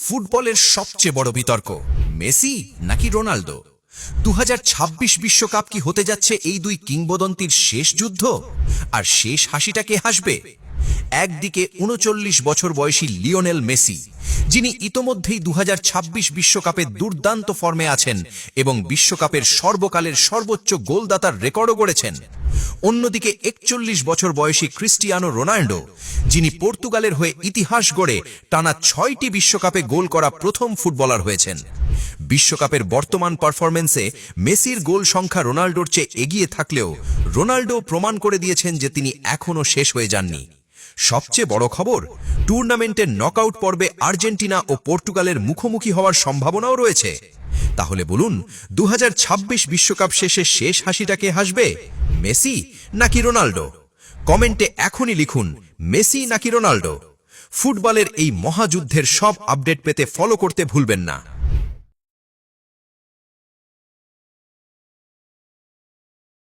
ফুটবলের সবচেয়ে বড় বিতর্ক, মেসি নাকি রোনাল্ডো? 2026 বিশ্বকাপ কি হতে যাচ্ছে এই দুই কিংবদন্তির শেষ যুদ্ধ? আর শেষ হাসিটা কে হাসবে? একদিকে 39 বছর বয়সী লিওনেল মেসি, যিনি ইতোমধ্যেই 2026 বিশ্বকাপে দুর্দান্ত ফর্মে আছেন এবং বিশ্বকাপের সর্বকালের সর্বোচ্চ গোলদাতার রেকর্ডও গড়েছেন। অন্যদিকে 41 বছর বয়সী ক্রিস্টিয়ানো রোনাল্ডো, যিনি পর্তুগালের হয়ে ইতিহাস গড়ে টানা 6টি বিশ্বকাপে গোল করা প্রথম ফুটবলার হয়েছেন। বিশ্বকাপের বর্তমান পারফরম্যান্সে মেসির গোল সংখ্যা রোনাল্ডোর চেয়ে এগিয়ে থাকলেও রোনাল্ডো প্রমাণ করে দিয়েছেন যে তিনি এখনও শেষ হয়ে যাননি। সবচেয়ে বড় খবর, টুর্নামেন্টের নকআউট পর্বে আর্জেন্টিনা ও পর্তুগালের মুখোমুখি হওয়ার সম্ভাবনাও রয়েছে। তাহলে বলুন, 2026 বিশ্বকাপ শেষে শেষ হাসিটা কে হাসবে, মেসি নাকি রোনাল্ডো? কমেন্টে এখনই লিখুন মেসি নাকি রোনাল্ডো। ফুটবলের এই মহাযুদ্ধের সব আপডেট পেতে ফলো করতে ভুলবেন না।